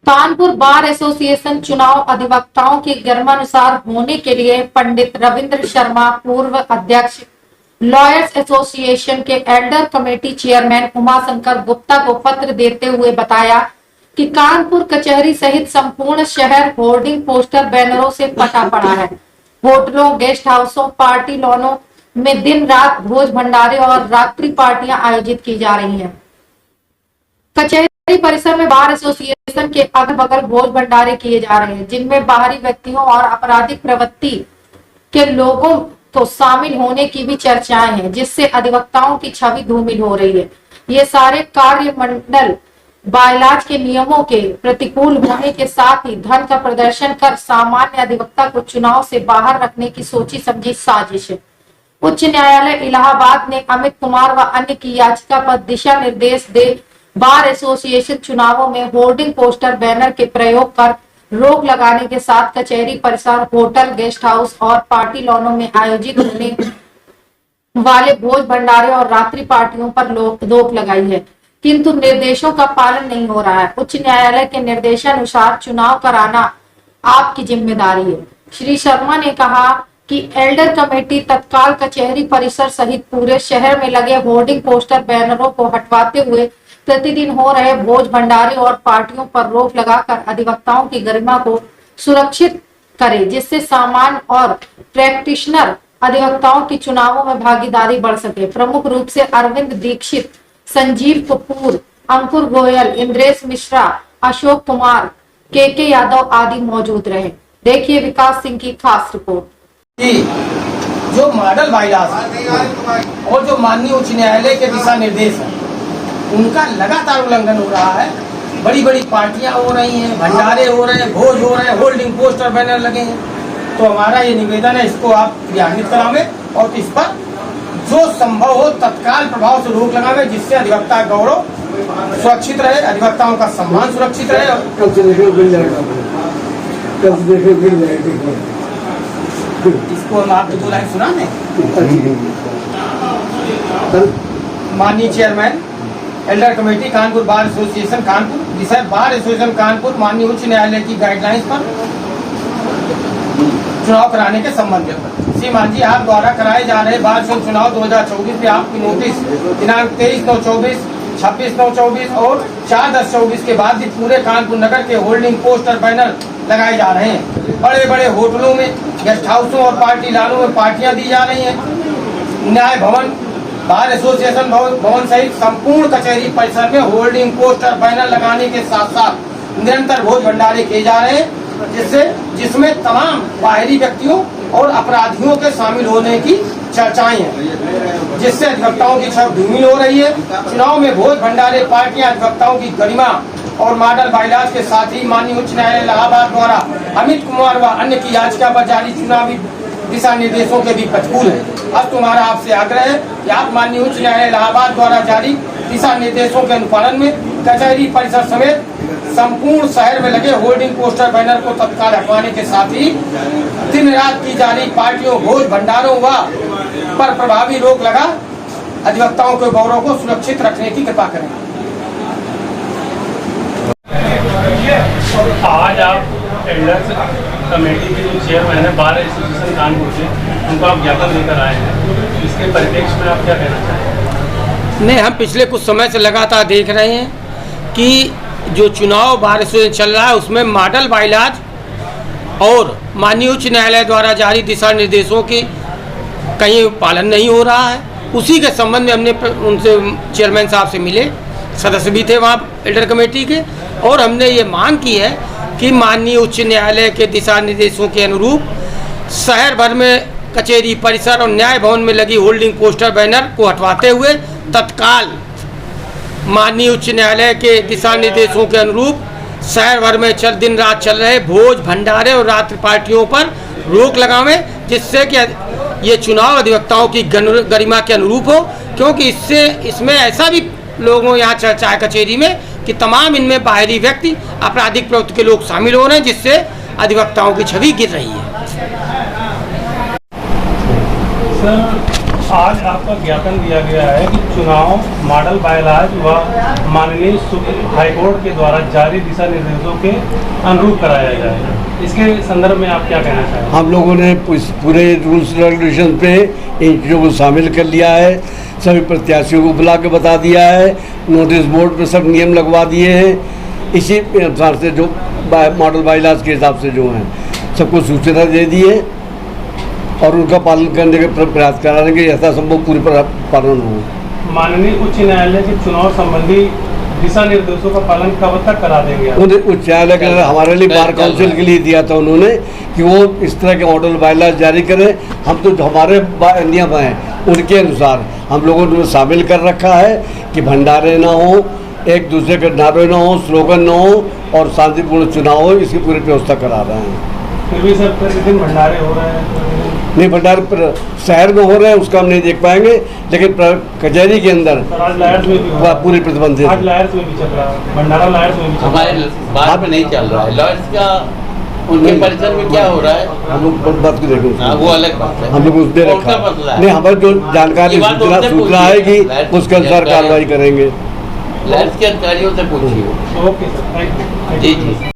Kanpur bar association चुनाव अधिवक्ताओं के गर्मानुसार होने के लिए पंडित रविंद्र शर्मा, पूर्व अध्यक्ष लॉयर्स एसोसिएशन के Elder committee chairman Umashankar Gupta को पत्र देते हुए बताया कि कानपुर कचहरी सहित संपूर्ण शहर होर्डिंग, पोस्टर, बैनरों से पटा पड़ा है। होटलों, गेस्ट हाउसों, पार्टी लॉनों में दिन रात भोज भंडारे और रात्रि पार्टियां आयोजित की जा रही हैं। कचहरी परिसर में बार एसोसिएशन के अगल बगल भोज भंडारे किए जा रहे हैं, जिनमें बाहरी व्यक्तियों और आपराधिक प्रवृत्ति के लोगों को शामिल होने की भी चर्चाएं हैं, जिससे अधिवक्ताओं की छवि धूमिल हो रही है। ये सारे कार्य मंडल बाइलाज के नियमों के प्रतिकूल होने के साथ ही धन का प्रदर्शन कर सामान्य अधिवक्ता को चुनाव से बाहर रखने की सोची समझी साजिश है। उच्च न्यायालय इलाहाबाद ने अमित कुमार व अन्य की याचिका पर दिशा निर्देश दे बार एसोसिएशन चुनावों में होर्डिंग, पोस्टर, बैनर के प्रयोग पर रोक लगाने के साथ कचहरी परिसर, होटल, गेस्ट हाउस और पार्टी लॉनों में आयोजित होने वाले भोज भंडारे और रात्रि पार्टियों पर रोक लगाई है, किंतु निर्देशों का पालन नहीं हो रहा है। उच्च न्यायालय के निर्देशानुसार चुनाव कराना आपकी जिम्मेदारी है। श्री शर्मा ने कहा कि एल्डर कमेटी तत्काल कचहरी परिसर सहित पूरे शहर में लगे होर्डिंग, पोस्टर, बैनरों को हटवाते हुए प्रतिदिन हो रहे भोज भंडारे और पार्टियों पर रोक लगाकर अधिवक्ताओं की गरिमा को सुरक्षित करे, जिससे सामान्य और प्रैक्टिशनर अधिवक्ताओं की चुनावों में भागीदारी बढ़ सके। प्रमुख रूप से अरविंद दीक्षित, संजीव कपूर, अंकुर गोयल, इंद्रेश मिश्रा, अशोक कुमार, के यादव आदि मौजूद रहे। देखिए विकास सिंह की खास रिपोर्ट। जो मॉडल बाइलाज और जो माननीय उच्च न्यायालय के दिशा निर्देश हैं, उनका लगातार उल्लंघन हो रहा है। बड़ी बड़ी पार्टियां हो रही हैं, भंडारे हो रहे हैं, भोज हो रहे हैं, होल्डिंग, पोस्टर, बैनर लगे हैं। तो हमारा ये निवेदन है, इसको आप क्रियान्वित करावें और इस पर जो संभव हो तत्काल प्रभाव से रोक लगावे, जिससे अधिवक्ता गौरव सुरक्षित रहे, अधिवक्ताओं का सम्मान सुरक्षित रहे। इसको हम आपको 2 लाइन सुना दें। माननीय chairman Elder committee Kanpur bar association Kanpur, विषय बार एसोसिएशन कानपुर माननीय उच्च न्यायालय की गाइडलाइंस पर चुनाव कराने के संबंध में श्रीमान जी आप द्वारा कराए जा रहे बार चुनाव 2024 में आपकी नोटिस दिनांक 23/9/24, 26/9/24 और 4/10/24 के बाद भी पूरे कानपुर नगर के होल्डिंग, पोस्टर, बैनर लगाए जा रहे हैं। बड़े बड़े होटलों में, गेस्ट हाउसों और पार्टी लॉनों में पार्टियां दी जा रही हैं। न्याय भवन, बार एसोसिएशन भवन सहित संपूर्ण कचहरी परिसर में होल्डिंग, पोस्टर, बैनर लगाने के साथ साथ निरंतर भोज भंडारे किए जा रहे हैं, जिसमें तमाम बाहरी व्यक्तियों और अपराधियों के शामिल होने की चर्चाएं हैं, जिससे अधिवक्ताओं की छवि धूमिल हो रही है। चुनाव में भोज भंडारे, पार्टियां अधिवक्ताओं की गरिमा और मॉडल बाइलाज के साथ ही माननीय उच्च न्यायालय इलाहाबाद द्वारा अमित कुमार व अन्य की याचिका पर जारी चुनावी दिशा निर्देशों के भी प्रतिकूल है। अब तुम्हारा आपसे आग्रह है कि आप माननीय उच्च न्यायालय इलाहाबाद द्वारा जारी दिशा निर्देशों के अनुपालन में कचहरी परिसर समेत संपूर्ण शहर में लगे होर्डिंग, पोस्टर, बैनर को तत्काल हटवाने के साथ ही दिन रात की जारी पार्टियों, भोज भंडारों व पर प्रभावी रोक लगा अधिवक्ताओं के गौरव को सुरक्षित रखने की कृपा करें। आज आप एल्डर कमेटी के जो चेयरमैन है बार एसोसिएशन कानपुर से, उनको आप ज्ञापन लेकर आए हैं, इसके परिप्रेक्ष्य में आप क्या कहना चाहेंगे? नहीं, हम पिछले कुछ समय से लगातार देख रहे हैं कि जो चुनाव बार एसोसिएशन चल रहा है उसमें मॉडल बाइलाज और माननीय उच्च न्यायालय द्वारा जारी दिशा निर्देशों की कहीं पालन नहीं हो रहा है। उसी के संबंध में हमने उनसे चेयरमैन साहब से मिले, सदस्य भी थे वहाँ एल्डर कमेटी के, और हमने ये मांग की है कि माननीय उच्च न्यायालय के दिशा निर्देशों के अनुरूप शहर भर में कचहरी परिसर और न्याय भवन में लगी होल्डिंग, पोस्टर, बैनर को हटवाते हुए तत्काल माननीय उच्च न्यायालय के दिशा निर्देशों के अनुरूप शहर भर में दिन रात चल रहे भोज भंडारे और रात्रि पार्टियों पर रोक लगावें, जिससे कि ये चुनाव अधिवक्ताओं की गरिमा के अनुरूप हो। क्योंकि इसमें ऐसा भी लोगों यहाँ चर्चा है कचहरी में कि तमाम इनमें बाहरी व्यक्ति, आपराधिक प्रवृत्ति के लोग शामिल हो रहे हैं, जिससे अधिवक्ताओं की छवि गिर रही है। सर आज आपका ज्ञापन दिया गया है कि चुनाव मॉडल बायलॉज व माननीय हाईकोर्ट के द्वारा जारी दिशा निर्देशों के अनुरूप कराया जाए। इसके संदर्भ में आप क्या कहना चाहेंगे? हम लोगों ने पूरे रूल्स रेगुलेशन पे इन चीज़ों को शामिल कर लिया है, सभी प्रत्याशियों को बुला के बता दिया है, नोटिस बोर्ड पे सब नियम लगवा दिए हैं। इसी अनुसार से जो मॉडल बायलॉज के हिसाब से जो हैं सबको सूचना दे दी है और उनका पालन करने के प्रयास कराएंगे, यथासंभव पूरी पालन हो। माननीय उच्च न्यायालय के चुनाव संबंधी दिशा निर्देशों का पालन कब तक करा देंगे आप? उन्हें उच्च न्यायालय के हमारे लिए बार काउंसिल के लिए दिया था उन्होंने कि वो इस तरह के मॉडल बायलॉज जारी करें। हम तो जो हमारे नियम हैं उनके अनुसार हम लोगों ने शामिल कर रखा है कि भंडारे ना हो, एक दूसरे के नारे ना हो, स्लोगन ना हो और शांतिपूर्ण चुनाव हो, इसकी पूरी व्यवस्था करा रहे हैं। फिर भी सर प्रतिदिन भंडारे हो रहे हैं? नहीं, भंडारे शहर में हो रहे हैं उसका हम नहीं देख पाएंगे, लेकिन कचहरी के अंदर आज लायर्स में भी हो रहा है। पूरी प्रतिबंधित आज लायर्स में भी चल रहा है भंडारा, लायर्स में भी चल रहा है। हमारे बाहर में नहीं चल रहा है। लॉयर्स का उनके परिसर में क्या हो रहा है हम लोग बात को देखें, हाँ, वो अलग बात है। हम लोग उसमें कोर्ट रखा का मसला है। नहीं, हमारे जो जानकारी ये बात सूचना उनसे सूचना पूछिए। आएगी लायर्स उसके अनुसार जानकारी- कार्रवाई करेंगे। लॉयर्स के अधिकारियों से पूछिए। Okay sir, thank you. जी जी।